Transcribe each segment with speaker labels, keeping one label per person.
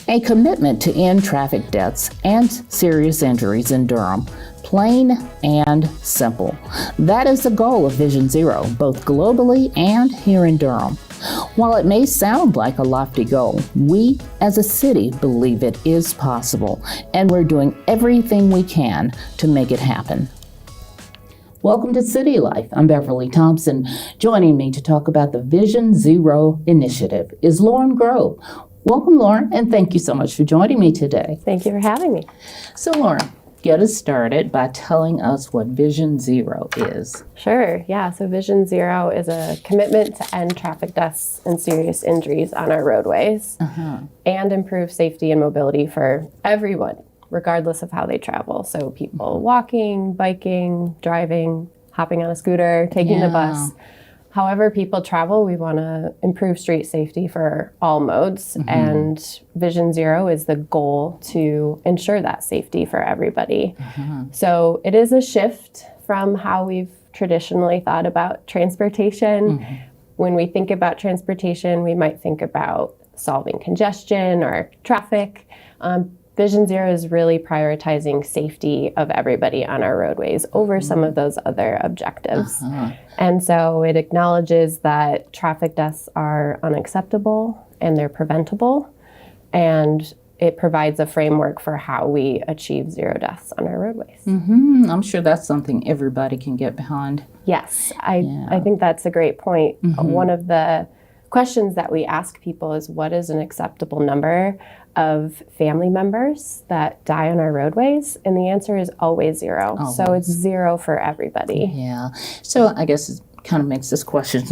Speaker 1: A commitment to end traffic deaths and serious injuries in Durham. Plain and simple. That is the goal of Vision Zero, both globally and here in Durham. While it may sound like a lofty goal, we as a city believe it is possible, and we're doing everything we can to make it happen. Welcome to City Life. I'm Beverly Thompson. Joining me to talk about the Vision Zero initiative is Lauren Grove. Welcome, Lauren, and thank you so much for joining me today.
Speaker 2: Thank you for having me.
Speaker 1: So, Lauren, get us started by telling us what Vision Zero is.
Speaker 2: Sure, yeah. So Vision Zero is a commitment to end traffic deaths and serious injuries on our roadways and improve safety and mobility for everyone, regardless of how they travel. So people walking, biking, driving, hopping on a scooter, taking the bus. However people travel, we want to improve street safety for all modes, and Vision Zero is the goal to ensure that safety for everybody. So it is a shift from how we've traditionally thought about transportation. When we think about transportation, we might think about solving congestion or traffic. Vision Zero is really prioritizing safety of everybody on our roadways over some of those other objectives. And so it acknowledges that traffic deaths are unacceptable and they're preventable. And it provides a framework for how we achieve zero deaths on our roadways.
Speaker 1: I'm sure that's something everybody can get behind.
Speaker 2: Yes, I think that's a great point. One of the questions that we ask people is, what is an acceptable number of family members that die on our roadways? And the answer is always zero. So it's zero for everybody.
Speaker 1: Yeah. So I guess it kind of makes this question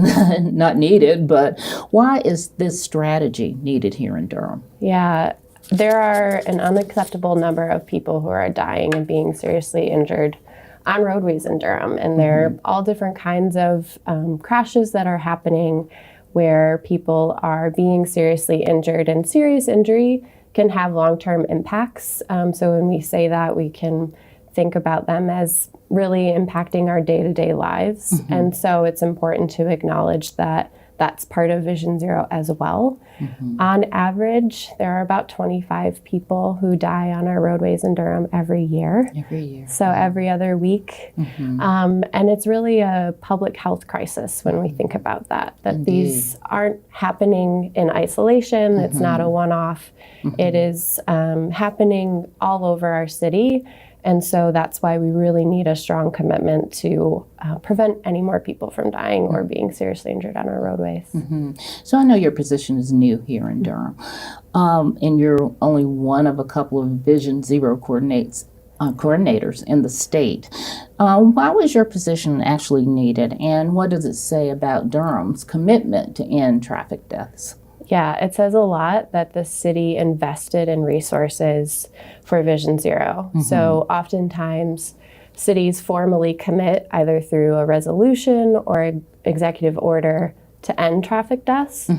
Speaker 1: not needed, but why is this strategy needed here in Durham?
Speaker 2: Yeah. There are an unacceptable number of people who are dying and being seriously injured on roadways in Durham. And there are all different kinds of crashes that are happening where people are being seriously injured, and serious injury can have long-term impacts. So when we say that, we can think about them as really impacting our day-to-day lives. And so it's important to acknowledge that that's part of Vision Zero as well. On average, there are about 25 people who die on our roadways in Durham every year. So every other week. And it's really a public health crisis when we think about that these aren't happening in isolation. It's not a one-off. It is happening all over our city. And so that's why we really need a strong commitment to prevent any more people from dying or being seriously injured on our roadways.
Speaker 1: So I know your position is new here in Durham, and you're only one of a couple of Vision Zero coordinators in the state. Why was your position actually needed, and what does it say about Durham's commitment to end traffic deaths?
Speaker 2: Yeah, it says a lot that the city invested in resources for Vision Zero. So oftentimes cities formally commit either through a resolution or an executive order to end traffic deaths.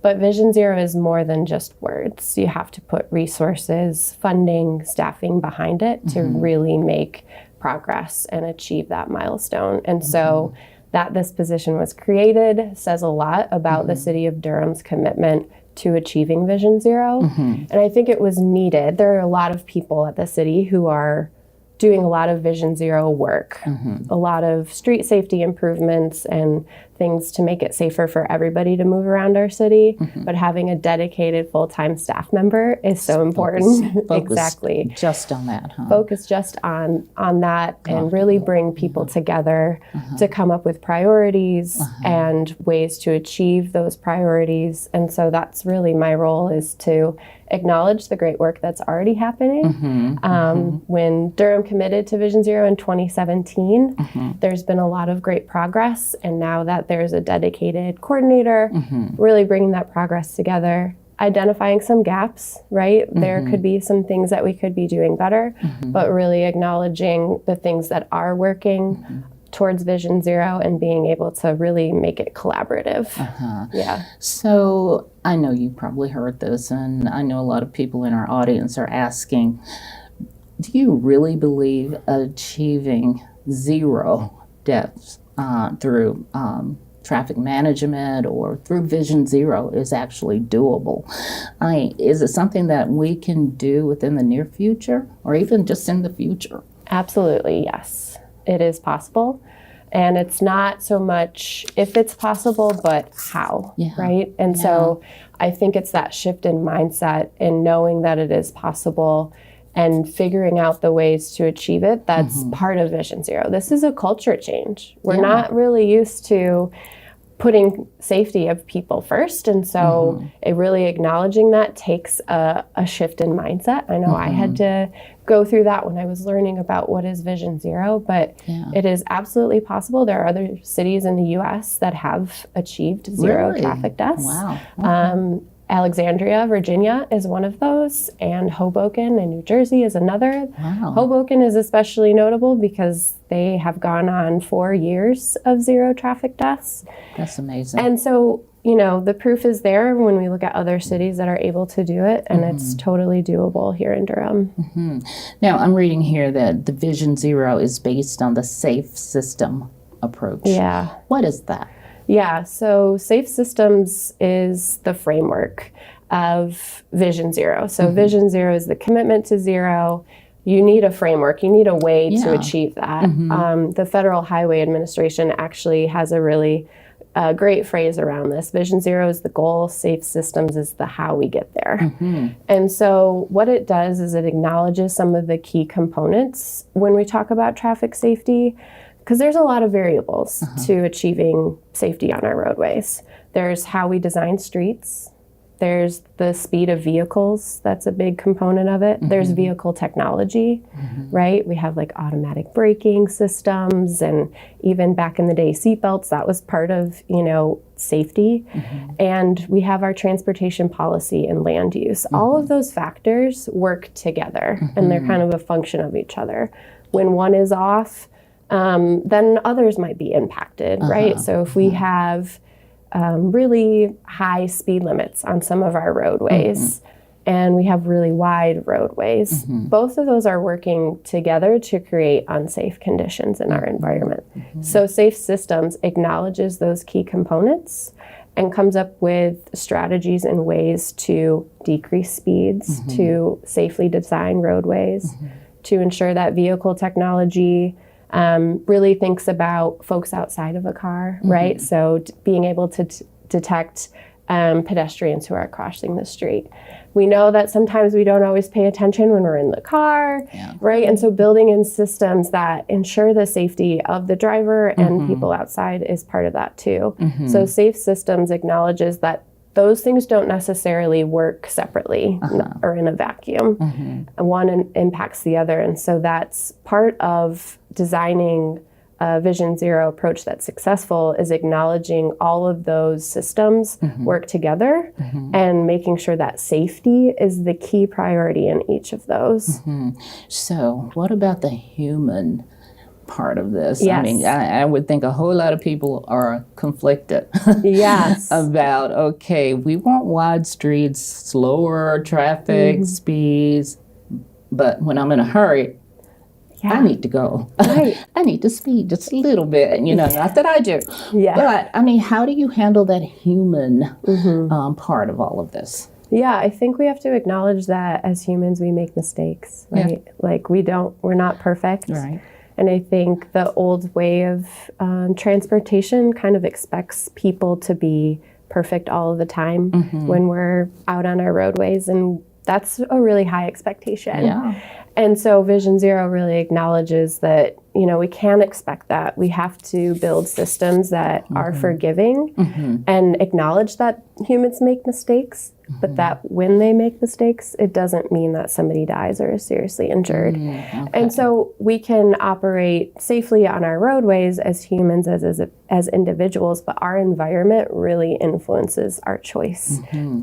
Speaker 2: But Vision Zero is more than just words. You have to put resources, funding, staffing behind it to really make progress and achieve that milestone. And so that this position was created says a lot about the city of Durham's commitment to achieving Vision Zero. And I think it was needed. There are a lot of people at the city who are doing a lot of Vision Zero work, a lot of street safety improvements and things to make it safer for everybody to move around our city. But having a dedicated full-time staff member is so important.
Speaker 1: Focus
Speaker 2: Exactly.
Speaker 1: just on that, huh?
Speaker 2: Focus just on that and really bring people together to come up with priorities and ways to achieve those priorities. And so that's really my role, is to acknowledge the great work that's already happening. When Durham committed to Vision Zero in 2017, there's been a lot of great progress. And now that there's a dedicated coordinator, really bringing that progress together, identifying some gaps, right? There could be some things that we could be doing better, but really acknowledging the things that are working towards Vision Zero and being able to really make it collaborative. Yeah.
Speaker 1: So I know you probably heard this, and I know a lot of people in our audience are asking, do you really believe achieving zero deaths through traffic management or through Vision Zero is actually doable. Is it something that we can do within the near future or even just in the future?
Speaker 2: Absolutely, yes. It is possible. And it's not so much if it's possible, but how, right? And so I think it's that shift in mindset and knowing that it is possible and figuring out the ways to achieve it. That's part of Vision Zero. This is a culture change. We're not really used to putting safety of people first. And so it really acknowledging that takes a shift in mindset. I know I had to go through that when I was learning about what is Vision Zero, but it is absolutely possible. There are other cities in the US that have achieved zero traffic deaths.
Speaker 1: Wow.
Speaker 2: Alexandria, Virginia is one of those, and Hoboken in New Jersey is another.
Speaker 1: Wow.
Speaker 2: Hoboken is especially notable because they have gone on 4 years of zero traffic deaths.
Speaker 1: That's amazing.
Speaker 2: And so, you know, the proof is there when we look at other cities that are able to do it, and it's totally doable here in Durham.
Speaker 1: Now, I'm reading here that the Vision Zero is based on the SAFE system approach.
Speaker 2: Yeah.
Speaker 1: What is that?
Speaker 2: Yeah, so Safe Systems is the framework of Vision Zero. So Vision Zero is the commitment to zero. You need a framework. You need a way to achieve that. The Federal Highway Administration actually has a really great phrase around this. Vision Zero is the goal. Safe Systems is the how we get there. And so what it does is it acknowledges some of the key components when we talk about traffic safety, because there's a lot of variables to achieving safety on our roadways. There's how we design streets. There's the speed of vehicles. That's a big component of it. There's vehicle technology, right? We have like automatic braking systems, and even back in the day, seatbelts, that was part of, you know, safety. And we have our transportation policy and land use. All of those factors work together, and they're kind of a function of each other. When one is off, then others might be impacted, right? So if we have really high speed limits on some of our roadways and we have really wide roadways, both of those are working together to create unsafe conditions in our environment. So Safe Systems acknowledges those key components and comes up with strategies and ways to decrease speeds, to safely design roadways, to ensure that vehicle technology really thinks about folks outside of a car, right? So being able to detect pedestrians who are crossing the street. We know that sometimes we don't always pay attention when we're in the car, right? And so building in systems that ensure the safety of the driver and people outside is part of that too. So Safe Systems acknowledges that those things don't necessarily work separately or in a vacuum. One impacts the other. And so that's part of designing a Vision Zero approach that's successful, is acknowledging all of those systems work together and making sure that safety is the key priority in each of those.
Speaker 1: So what about the human part of this?
Speaker 2: Yes.
Speaker 1: I mean, I would think a whole lot of people are conflicted
Speaker 2: Yes.
Speaker 1: about, okay, we want wide streets, slower traffic speeds, but when I'm in a hurry, I need to go.
Speaker 2: Right.
Speaker 1: I need to speed just a little bit, you know, not that I do.
Speaker 2: Yeah.
Speaker 1: But, I mean, how do you handle that human part of all of this?
Speaker 2: Yeah, I think we have to acknowledge that as humans, we make mistakes, right? Like we're not perfect.
Speaker 1: Right.
Speaker 2: And I think the old way of transportation kind of expects people to be perfect all of the time when we're out on our roadways. And that's a really high expectation.
Speaker 1: Yeah.
Speaker 2: And so Vision Zero really acknowledges that, you know, we can't expect that. We have to build systems that are forgiving and acknowledge that humans make mistakes, but that when they make mistakes, it doesn't mean that somebody dies or is seriously injured. And so we can operate safely on our roadways as humans, as individuals, but our environment really influences our choice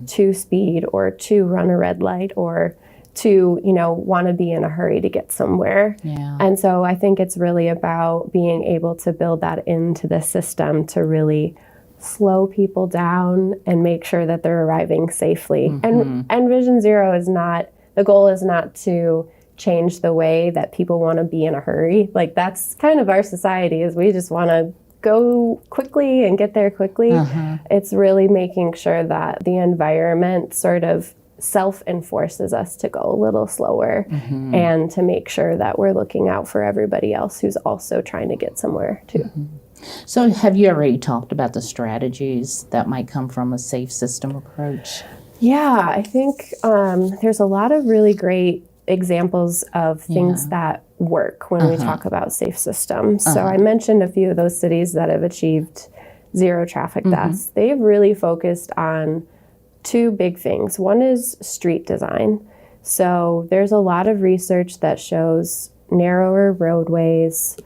Speaker 2: to speed or to run a red light or to, you know, want to be in a hurry to get somewhere. And so I think it's really about being able to build that into the system to really slow people down and make sure that they're arriving safely. And Vision Zero is not, the goal is not to change the way that people want to be in a hurry. Like that's kind of our society, is we just want to go quickly and get there quickly. It's really making sure that the environment sort of self-enforces us to go a little slower and to make sure that we're looking out for everybody else who's also trying to get somewhere too.
Speaker 1: So have you already talked about the strategies that might come from a safe system approach?
Speaker 2: Yeah, I think there's a lot of really great examples of things that work when we talk about safe systems. So I mentioned a few of those cities that have achieved zero traffic deaths. They've really focused on two big things. One is street design. So there's a lot of research that shows narrower roadways,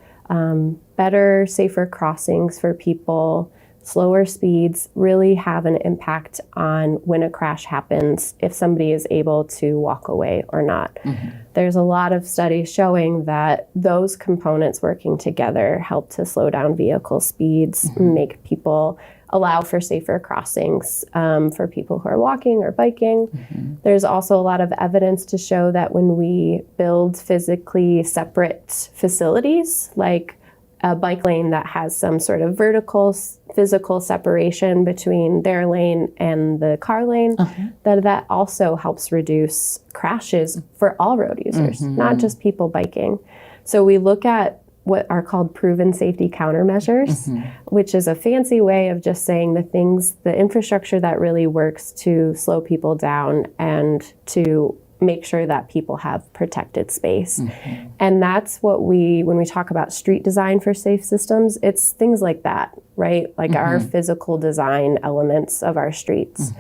Speaker 2: better, safer crossings for people, slower speeds really have an impact on when a crash happens, if somebody is able to walk away or not. There's a lot of studies showing that those components working together help to slow down vehicle speeds, make people allow for safer crossings for people who are walking or biking. There's also a lot of evidence to show that when we build physically separate facilities, like a bike lane that has some sort of vertical physical separation between their lane and the car lane, that also helps reduce crashes for all road users, not just people biking. So we look at what are called proven safety countermeasures, which is a fancy way of just saying the infrastructure that really works to slow people down and to make sure that people have protected space. And that's what when we talk about street design for safe systems, it's things like that, right? Like our physical design elements of our streets.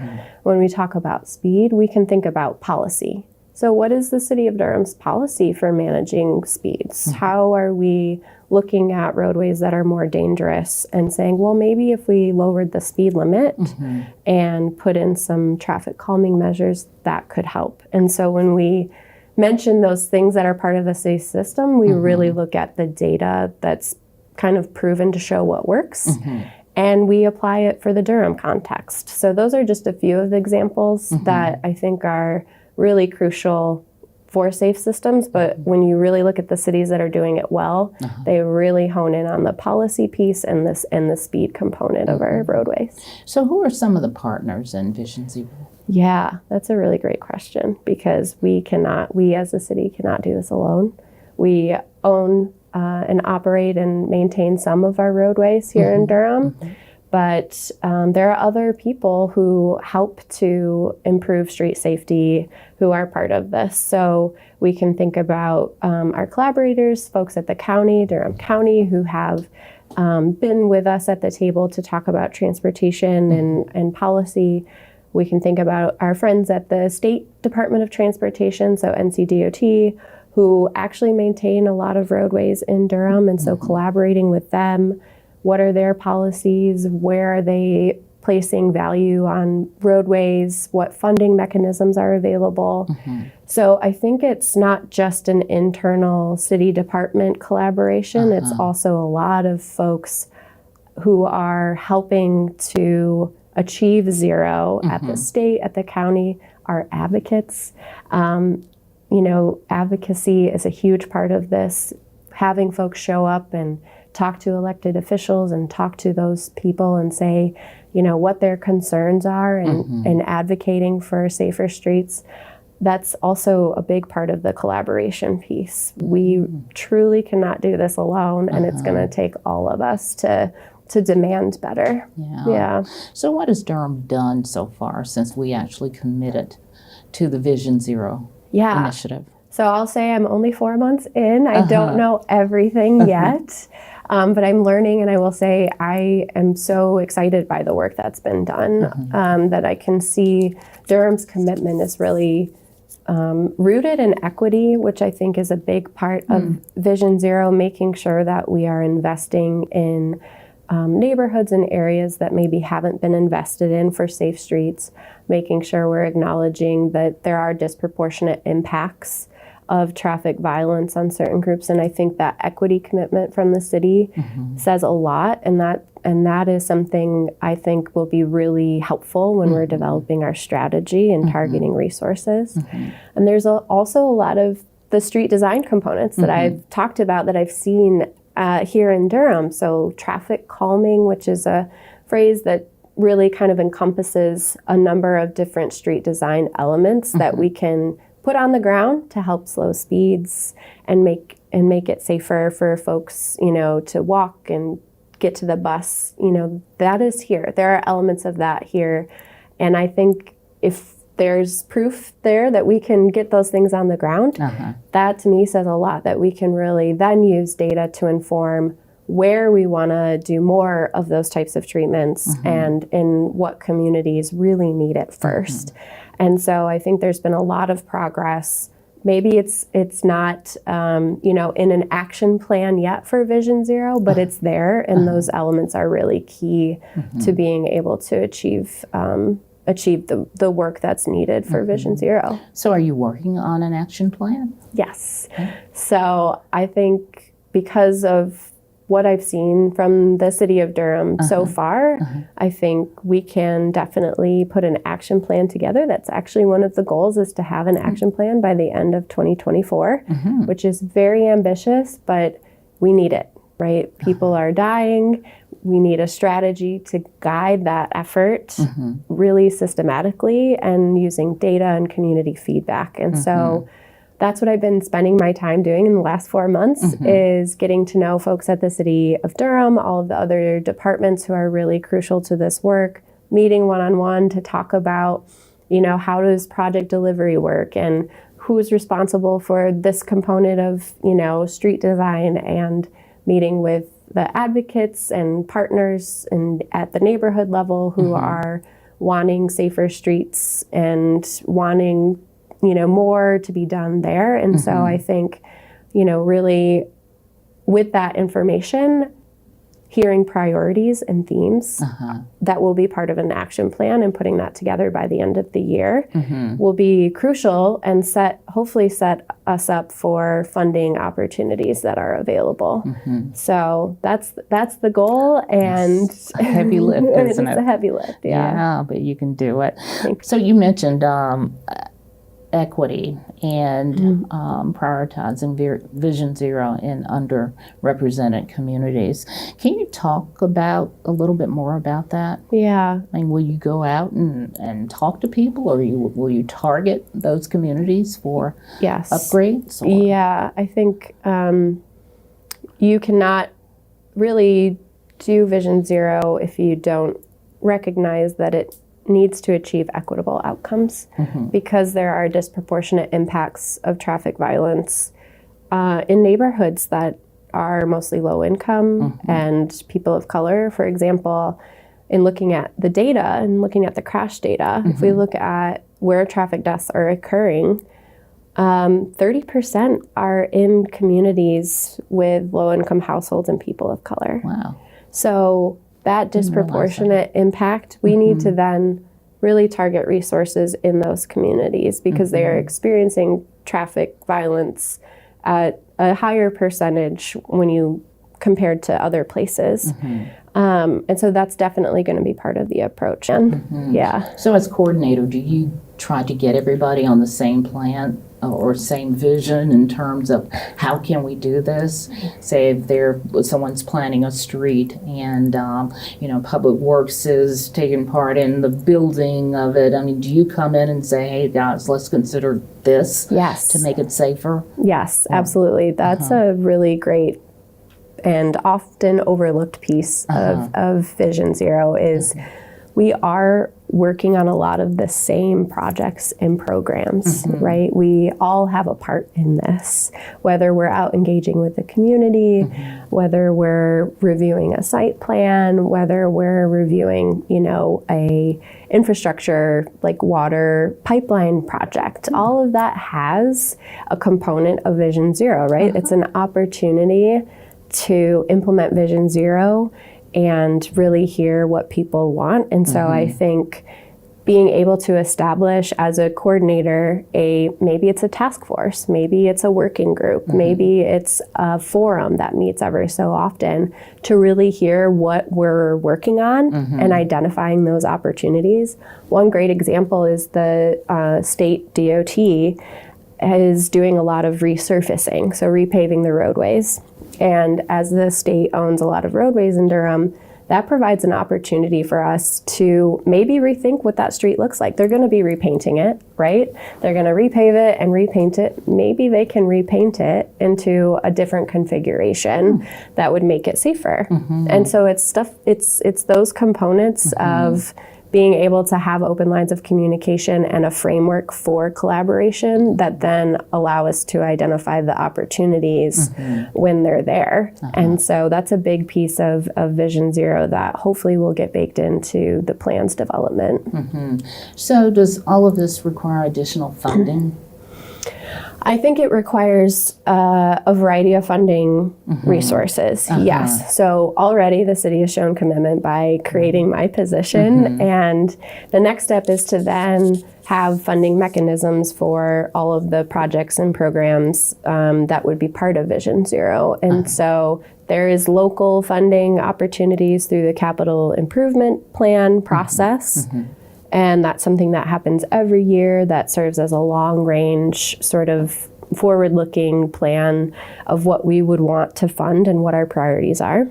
Speaker 2: When we talk about speed, we can think about policy. So what is the City of Durham's policy for managing speeds? How are we looking at roadways that are more dangerous and saying, well, maybe if we lowered the speed limit and put in some traffic calming measures, that could help. And so when we mention those things that are part of the safe system, we really look at the data that's kind of proven to show what works. And we apply it for the Durham context. So those are just a few of the examples that I think are really crucial for safe systems, but when you really look at the cities that are doing it well, they really hone in on the policy piece and the speed component of our roadways.
Speaker 1: So who are some of the partners in Vision Zero?
Speaker 2: Yeah, that's a really great question because we as a city cannot do this alone. We own and operate and maintain some of our roadways here in Durham. But there are other people who help to improve street safety who are part of this. So we can think about our collaborators, folks at the county, Durham County, who have been with us at the table to talk about transportation and policy. We can think about our friends at the State Department of Transportation, so NCDOT, who actually maintain a lot of roadways in Durham. And so collaborating with them, what are their policies? Where are they placing value on roadways? What funding mechanisms are available? So I think it's not just an internal city department collaboration. It's also a lot of folks who are helping to achieve zero at the state, at the county, are advocates. Advocacy is a huge part of this. Having folks show up and talk to elected officials and talk to those people and say, what their concerns are and advocating for safer streets. That's also a big part of the collaboration piece. We truly cannot do this alone, and it's going to take all of us to demand better. Yeah.
Speaker 1: So what has Durham done so far since we actually committed to the Vision Zero initiative?
Speaker 2: So I'll say I'm only 4 months in. I don't know everything yet, but I'm learning, and I will say I am so excited by the work that's been done, that I can see Durham's commitment is really rooted in equity, which I think is a big part of Vision Zero, making sure that we are investing in neighborhoods and areas that maybe haven't been invested in for safe streets, making sure we're acknowledging that there are disproportionate impacts of traffic violence on certain groups. And I think that equity commitment from the city says a lot, and that is something I think will be really helpful when we're developing our strategy and targeting resources. And there's also a lot of the street design components that I've talked about that I've seen here in Durham. So traffic calming, which is a phrase that really kind of encompasses a number of different street design elements that we can put on the ground to help slow speeds and make it safer for folks, to walk and get to the bus. That is here. There are elements of that here. And I think if there's proof there that we can get those things on the ground, that to me says a lot, that we can really then use data to inform where we want to do more of those types of treatments and in what communities really need it first. And so I think there's been a lot of progress. Maybe it's not, in an action plan yet for Vision Zero, but it's there, and those elements are really key to being able to achieve the work that's needed for Vision Zero.
Speaker 1: So are you working on an action plan?
Speaker 2: Yes. So I think because of what I've seen from the city of Durham so far, I think we can definitely put an action plan together. That's actually one of the goals, is to have an action plan by the end of 2024, which is very ambitious, but we need it, right? People are dying. We need a strategy to guide that effort really systematically and using data and community feedback. And so that's what I've been spending my time doing in the last 4 months, is getting to know folks at the city of Durham, all of the other departments who are really crucial to this work, meeting one-on-one to talk about, how does project delivery work and who's responsible for this component of, street design, and meeting with the advocates and partners and at the neighborhood level who are wanting safer streets and wanting more to be done there. And so I think, really with that information, hearing priorities and themes that will be part of an action plan and putting that together by the end of the year will be crucial and hopefully set us up for funding opportunities that are available. So that's the goal, and
Speaker 1: it's a heavy lift, isn't it?
Speaker 2: It's a heavy lift,
Speaker 1: Yeah, but you can do it. So you mentioned equity and prioritizing Vision Zero in underrepresented communities. Can you talk about a little bit more about that?
Speaker 2: Yeah.
Speaker 1: I mean, will you go out and talk to people, or will you target those communities for upgrades? Or?
Speaker 2: Yeah, I think you cannot really do Vision Zero if you don't recognize that it needs to achieve equitable outcomes, because there are disproportionate impacts of traffic violence in neighborhoods that are mostly low income and people of color. For example, in looking at the data and looking at the crash data, if we look at where traffic deaths are occurring, 30% are in communities with low income households and people of color.
Speaker 1: Wow.
Speaker 2: So that disproportionate impact, we need to then really target resources in those communities, because they are experiencing traffic violence at a higher percentage when you compared to other places. And so that's definitely going to be part of the approach. Yeah.
Speaker 1: So as coordinator, do you try to get everybody on the same plan or same vision in terms of how can we do this? Say if someone's planning a street and Public Works is taking part in the building of it. I mean, do you come in and say, hey guys, let's consider this to make it safer?
Speaker 2: Yes, absolutely. That's a really great and often overlooked piece of Vision Zero is we are working on a lot of the same projects and programs, right? We all have a part in this, whether we're out engaging with the community, whether we're reviewing a site plan, whether we're reviewing, a infrastructure like water pipeline project. All of that has a component of Vision Zero, right? It's an opportunity to implement Vision Zero and really hear what people want. And so I think being able to establish as a coordinator, maybe it's a task force, maybe it's a working group, maybe it's a forum that meets every so often to really hear what we're working on and identifying those opportunities. One great example is the state DOT is doing a lot of resurfacing, so repaving the roadways. And as the state owns a lot of roadways in Durham, that provides an opportunity for us to maybe rethink what that street looks like. They're going to be repainting it, right? They're going to repave it and repaint it. Maybe they can repaint it into a different configuration that would make it safer. And so it's those components of being able to have open lines of communication and a framework for collaboration that then allow us to identify the opportunities when they're there. And so that's a big piece of Vision Zero that hopefully will get baked into the plan's development.
Speaker 1: So does all of this require additional funding?
Speaker 2: I think it requires a variety of funding resources, yes. So already the city has shown commitment by creating my position, and the next step is to then have funding mechanisms for all of the projects and programs that would be part of Vision Zero. And so there is local funding opportunities through the capital improvement plan process. And that's something that happens every year that serves as a long-range sort of forward-looking plan of what we would want to fund and what our priorities are.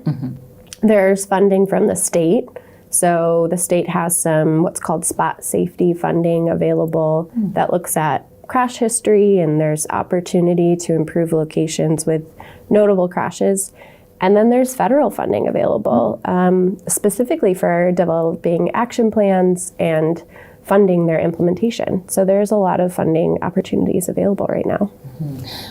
Speaker 2: There's funding from the state. So the state has some what's called spot safety funding available that looks at crash history, and there's opportunity to improve locations with notable crashes. And then there's federal funding available, specifically for developing action plans and funding their implementation. So there's a lot of funding opportunities available right now.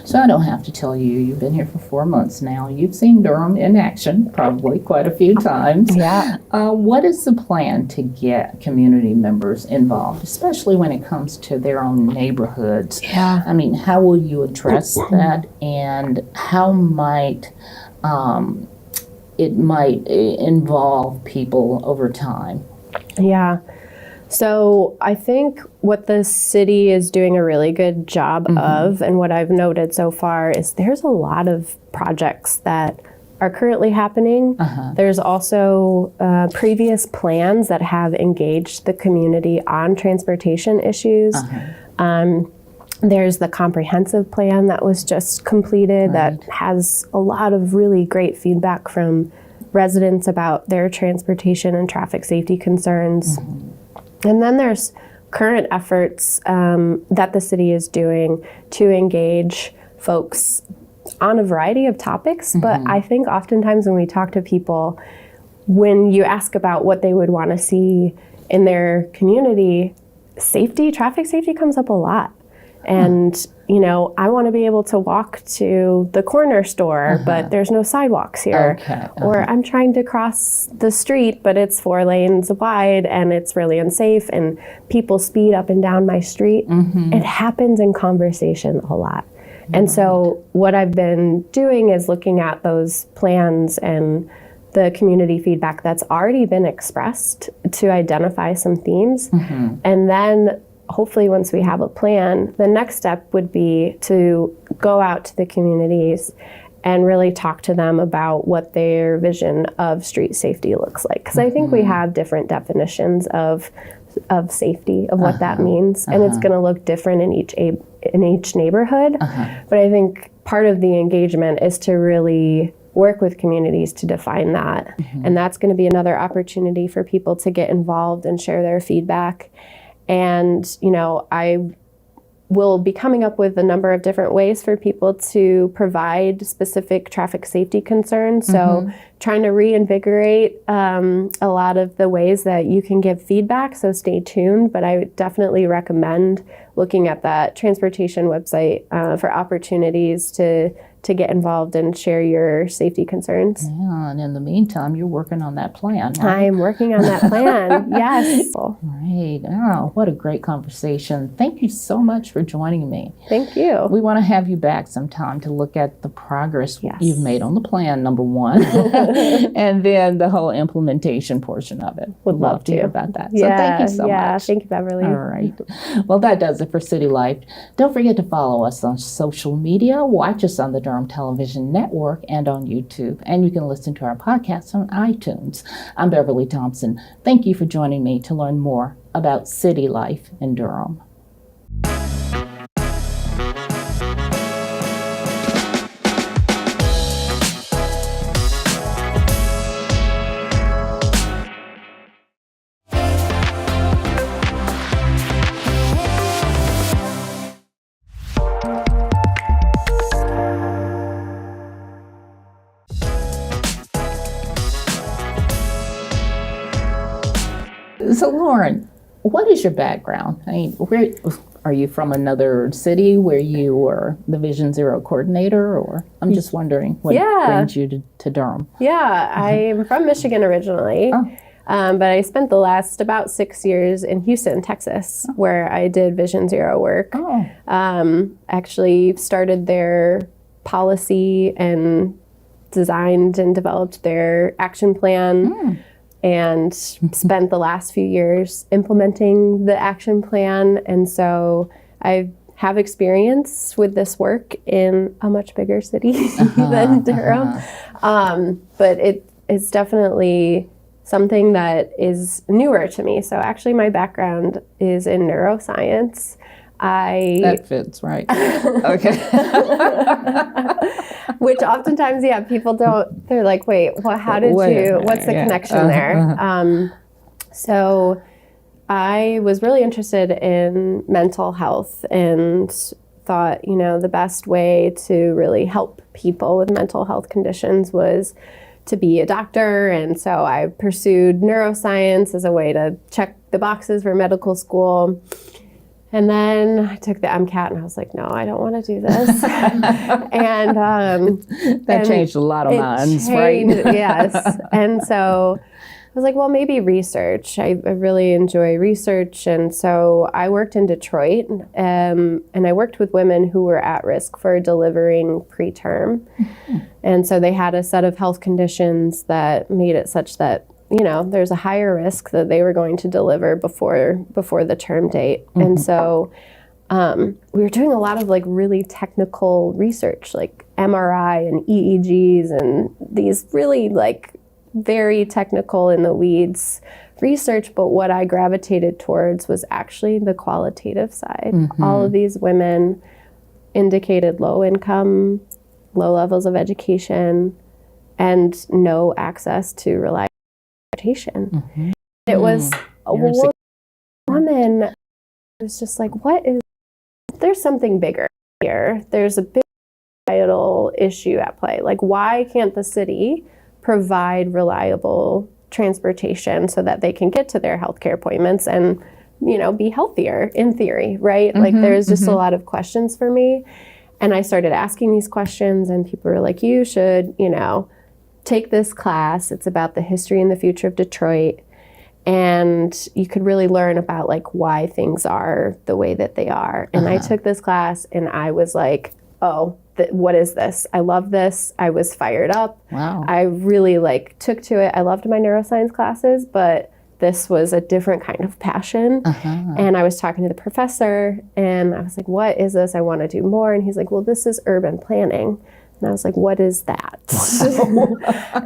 Speaker 1: So I don't have to tell you, you've been here for 4 months now. You've seen Durham in action probably quite a few times.
Speaker 2: Yeah.
Speaker 1: What is the plan to get community members involved, especially when it comes to their own neighborhoods?
Speaker 2: Yeah.
Speaker 1: I mean, how will you address that, and how might it might involve people over time?
Speaker 2: Yeah. So I think what the city is doing a really good job of, and what I've noted so far, is there's a lot of projects that are currently happening. There's also previous plans that have engaged the community on transportation issues. There's the comprehensive plan that was just completed that has a lot of really great feedback from residents about their transportation and traffic safety concerns. And then there's current efforts that the city is doing to engage folks on a variety of topics. But I think oftentimes when we talk to people, when you ask about what they would want to see in their community, traffic safety comes up a lot. And, you know, I want to be able to walk to the corner store, but there's no sidewalks here. Or I'm trying to cross the street, but it's 4 lanes wide and it's really unsafe, and people speed up and down my street. It happens in conversation a lot. And so what I've been doing is looking at those plans and the community feedback that's already been expressed to identify some themes. And then hopefully once we have a plan, the next step would be to go out to the communities and really talk to them about what their vision of street safety looks like. Because I think we have different definitions of safety, of what that means, and it's going to look different in each neighborhood. But I think part of the engagement is to really work with communities to define that. And that's going to be another opportunity for people to get involved and share their feedback. And, you know, I will be coming up with a number of different ways for people to provide specific traffic safety concerns. So trying to reinvigorate a lot of the ways that you can give feedback. So stay tuned. But I would definitely recommend looking at that transportation website for opportunities to get involved and share your safety concerns.
Speaker 1: Yeah, and in the meantime, you're working on that plan, right?
Speaker 2: I'm working on that plan, yes.
Speaker 1: Great. Oh, what a great conversation. Thank you so much for joining me.
Speaker 2: Thank you.
Speaker 1: We want to have you back sometime to look at the progress you've made on the plan, number one, and then the whole implementation portion of it.
Speaker 2: Would love to
Speaker 1: hear about that. So thank you so much.
Speaker 2: Thank you, Beverly.
Speaker 1: All right. Well, that does it for City Life. Don't forget to follow us on social media. Watch us on the Durham Television Network and on YouTube. And you can listen to our podcasts on iTunes. I'm Beverly Thompson. Thank you for joining me to learn more about city life in Durham. So, Lauren, what is your background? I mean, where are you from? Another city where you were the Vision Zero coordinator, or I'm just wondering what brings you to Durham?
Speaker 2: Yeah, I'm from Michigan originally, but I spent the last about 6 years in Houston, Texas, where I did Vision Zero work. Actually started their policy and designed and developed their action plan. And spent the last few years implementing the action plan. And so I have experience with this work in a much bigger city than Durham. But it's definitely something that is newer to me. So actually my background is in neuroscience.
Speaker 1: That fits, right? Okay.
Speaker 2: Which oftentimes, people don't, they're like, wait, what's the connection there? So I was really interested in mental health and thought, the best way to really help people with mental health conditions was to be a doctor. And so I pursued neuroscience as a way to check the boxes for medical school. And then I took the MCAT and I was like, no, I don't want to do this. And
Speaker 1: that changed a lot of minds, right?
Speaker 2: Yes. And so I was like, well, maybe research. I really enjoy research. And so I worked in Detroit and I worked with women who were at risk for delivering preterm. And so they had a set of health conditions that made it such that there's a higher risk that they were going to deliver before the term date. And so we were doing a lot of really technical research, like MRI and EEGs and these really very technical in the weeds research. But what I gravitated towards was actually the qualitative side. All of these women indicated low income, low levels of education, and no access to reliable transportation. It was a woman. It was just like, there's something bigger here. There's a big societal issue at play. Why can't the city provide reliable transportation so that they can get to their healthcare appointments and, be healthier in theory, right? There's just a lot of questions for me. And I started asking these questions and people were like, you should, take this class. It's about the history and the future of Detroit. And you could really learn about why things are the way that they are. And I took this class and I was like, oh, what is this? I love this. I was fired up.
Speaker 1: Wow.
Speaker 2: I really took to it. I loved my neuroscience classes, but this was a different kind of passion. And I was talking to the professor and I was like, what is this? I want to do more. And he's like, well, this is urban planning. And I was like, what is that?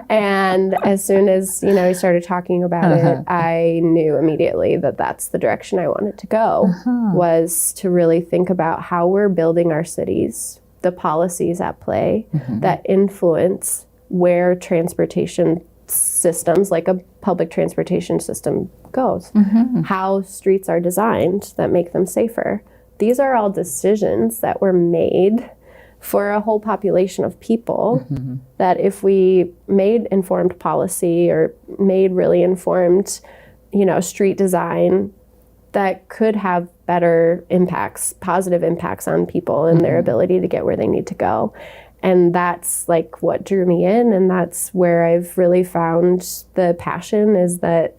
Speaker 2: And as soon as, he started talking about it, I knew immediately that that's the direction I wanted to go, was to really think about how we're building our cities, the policies at play that influence where transportation systems, like a public transportation system, goes, how streets are designed that make them safer. These are all decisions that were made for a whole population of people, that if we made informed policy or made really informed, street design, that could have better impacts, positive impacts on people and their ability to get where they need to go. And that's what drew me in. And that's where I've really found the passion, is that,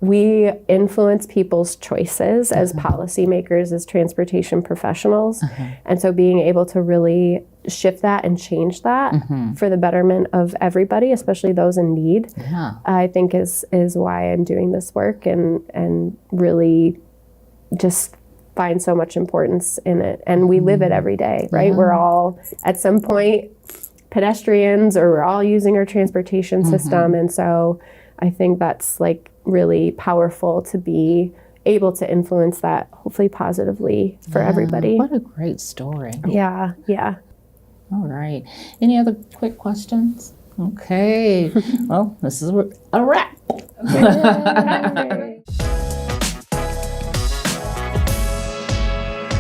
Speaker 2: we influence people's choices as policymakers, as transportation professionals. And so being able to really shift that and change that for the betterment of everybody, especially those in need, I think is why I'm doing this work, and really just find so much importance in it. And we live it every day, right? We're all at some point pedestrians, or we're all using our transportation system. And so I think that's really powerful to be able to influence that, hopefully positively, for everybody.
Speaker 1: What a great story.
Speaker 2: Yeah.
Speaker 1: All right. Any other quick questions? Okay. Well, this is a wrap.